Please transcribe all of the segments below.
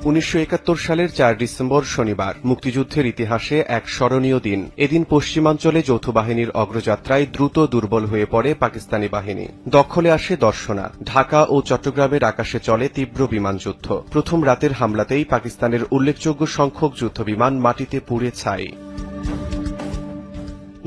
1971 সালের 4 ডিসেম্বর শনিবার মুক্তিযুদ্ধের ইতিহাসে এক স্মরণীয় দিন। এদিন পশ্চিমাঞ্চলে যৌথ বাহিনীর অগ্রযাত্রায় দ্রুত দুর্বল হয়ে পড়ে পাকিস্তানি বাহিনী। দখলে আসে দর্শনা। ঢাকা ও চট্টগ্রামের আকাশে চলে তীব্র বিমানযুদ্ধ। প্রথম রাতের হামলাতেই পাকিস্তানের উল্লেখযোগ্য সংখ্যক যুদ্ধবিমান মাটিতে পুড়ে ছাই।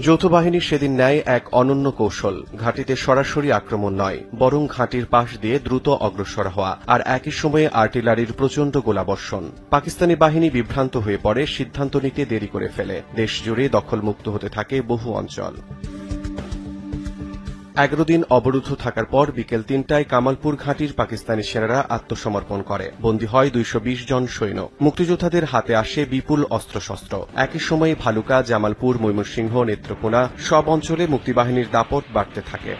যৌথ বাহিনী সেদিন নেয় এক অনন্য কৌশল। ঘাঁটিতে সরাসরি আক্রমণ নয়, বরং ঘাঁটির পাশ দিয়ে দ্রুত অগ্রসর হওয়া, আর একই সময়ে আর্টিলারির প্রচণ্ড গোলাবর্ষণ। পাকিস্তানি বাহিনী বিভ্রান্ত হয়ে পড়ে, সিদ্ধান্ত নিতে দেরি করে ফেলে। দেশজুড়ে দখলমুক্ত হতে থাকে বহু অঞ্চল। 11 দিন অবরুদ্ধ থাকার পর বিকেল 3টায় কামালপুর ঘাঁটির পাকিস্তানি সেনারা আত্মসমর্পণ করে। বন্দী হয় 220 জন সৈন্য। মুক্তিযোদ্ধাদের হাতে আসে বিপুল অস্ত্রশস্ত্র। একই সময়ে ভালুকা, জামালপুর, ময়মনসিংহ, নেত্রকোনা সব অঞ্চলে মুক্তিবাহিনীর দাপট বাড়তে থাকে।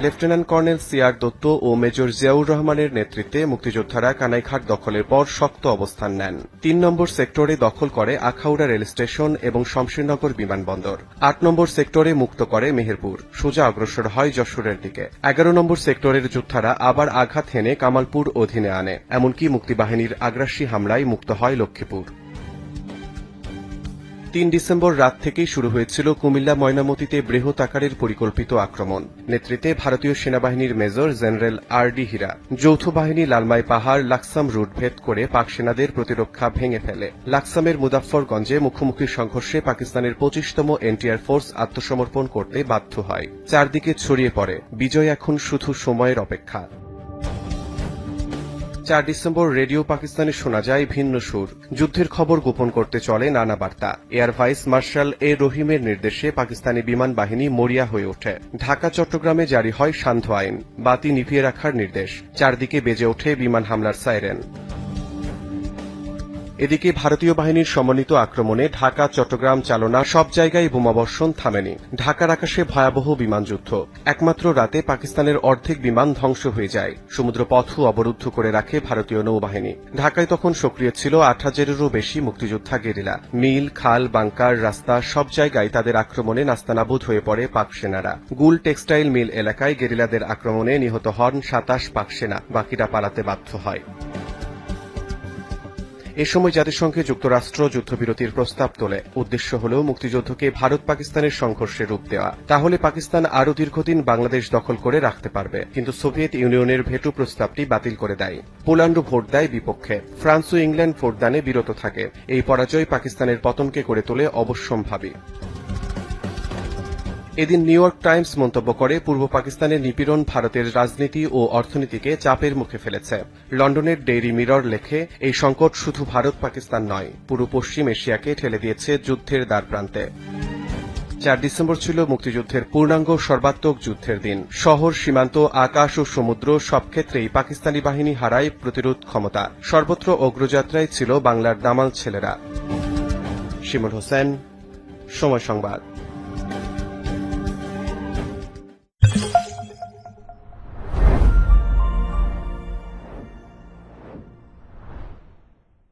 লেফটেন্যান্ট কর্নেল সিআর দত্ত ও মেজর জিয়াউর রহমানের নেতৃত্বে মুক্তিযোদ্ধারা কানাইঘাট দখলের পর শক্ত অবস্থান নেন। 3 নম্বর সেক্টরে দখল করে আখাউড়া রেল স্টেশন এবং শমশেরনগর বিমানবন্দর। 8 নম্বর সেক্টরে মুক্ত করে মেহেরপুর। সোজা অগ্রসর হয় যশোরের দিকে। 11 নম্বর সেক্টরের যোদ্ধারা আবার আঘাত হেনে কামালপুর অধীনে আনে। এমনকি মুক্তিবাহিনীর আগ্রাসী হামলায় মুক্ত হয় লক্ষ্মীপুর। 3 ডিসেম্বর রাত থেকেই শুরু হয়েছিল কুমিল্লা ময়নামতিতে বৃহৎ আকারের পরিকল্পিত আক্রমণ। নেতৃত্বে ভারতীয় সেনাবাহিনীর মেজর জেনারেল আর.ডি. হীরা। যৌথ বাহিনী লালমাই পাহাড় লাকসাম রুট ভেদ করে পাক সেনাদের প্রতিরক্ষা ভেঙে ফেলে। লাকসামের মুজাফফরগঞ্জে মুখোমুখি সংঘর্ষে পাকিস্তানের 25তম এনটিআর ফোর্স আত্মসমর্পণ করতে বাধ্য হয়। চারদিকে ছড়িয়ে পড়ে। বিজয় এখন শুধু সময়ের অপেক্ষা। 4 ডিসেম্বর রেডিও পাকিস্তানে শোনা যায় ভিন্ন সুর। যুদ্ধের খবর গোপন করতে চলে নানা বার্তা। এয়ার ভাইস মার্শাল এ রহিমের নির্দেশে পাকিস্তানি বিমান বাহিনী মরিয়া হয়ে ওঠে। ঢাকা চট্টগ্রামে জারি হয় সান্ধ্য আইন, বাতি নিভিয়ে রাখার নির্দেশ। চারদিকে বেজে ওঠে বিমান হামলার সাইরেন। এদিকে ভারতীয় বাহিনীর সমন্বিত আক্রমণে ঢাকা চট্টগ্রাম চালনা সব জায়গায় বোমাবর্ষণ থামেনি। ঢাকার আকাশে ভয়াবহ বিমানযুদ্ধ। একমাত্র রাতে পাকিস্তানের অর্ধেক বিমান ধ্বংস হয়ে যায়। সমুদ্রপথও অবরুদ্ধ করে রাখে ভারতীয় নৌবাহিনী। ঢাকায় তখন সক্রিয় ছিল 8000-এরও বেশি মুক্তিযোদ্ধা গেরিলা। মিল, খাল, বাংকার, রাস্তা সব জায়গায় তাদের আক্রমণে নাস্তানাবুদ হয়ে পড়ে পাক সেনারা। গুল টেক্সটাইল মিল এলাকায় গেরিলাদের আক্রমণে নিহত হন 27 পাক সেনা। বাকিরা পালাতে বাধ্য হয়। এ সময় জাতিসংঘে যুক্তরাষ্ট্র যুদ্ধবিরতির প্রস্তাব তোলে। উদ্দেশ্য হল মুক্তিযুদ্ধকে ভারত পাকিস্তানের সংঘর্ষে রূপ দেওয়া। তাহলে পাকিস্তান আরও দীর্ঘদিন বাংলাদেশ দখল করে রাখতে পারবে। কিন্তু সোভিয়েত ইউনিয়নের ভেটো প্রস্তাবটি বাতিল করে দেয়। পোল্যান্ডও ভোট দেয় বিপক্ষে। ফ্রান্স ও ইংল্যান্ড ভোটদানে বিরত থাকে। এই পরাজয় পাকিস্তানের পতনকে করে তোলে অবশ্যম্ভাবী। এদিন নিউ ইয়র্ক টাইমস মন্তব্য করে, পূর্ব পাকিস্তানের নিপীড়ন ভারতের রাজনীতি ও অর্থনীতিকে চাপের মুখে ফেলেছে। লন্ডনের ডেইলি মিরর লেখে, এই সংকট শুধু ভারত পাকিস্তান নয়, পুরো পশ্চিম এশিয়াকে ঠেলে দিয়েছে যুদ্ধের দ্বারপ্রান্তে। 4 ডিসেম্বর ছিল মুক্তিযুদ্ধের পূর্ণাঙ্গ সর্বাত্মক যুদ্ধের দিন। শহর, সীমান্ত, আকাশ ও সমুদ্র সব ক্ষেত্রেই পাকিস্তানি বাহিনী হারায় প্রতিরোধ ক্ষমতা। সর্বত্র অগ্রযাত্রায় ছিল বাংলার দামাল ছেলেরা। শিমুল হোসেন, সময় সংবাদ।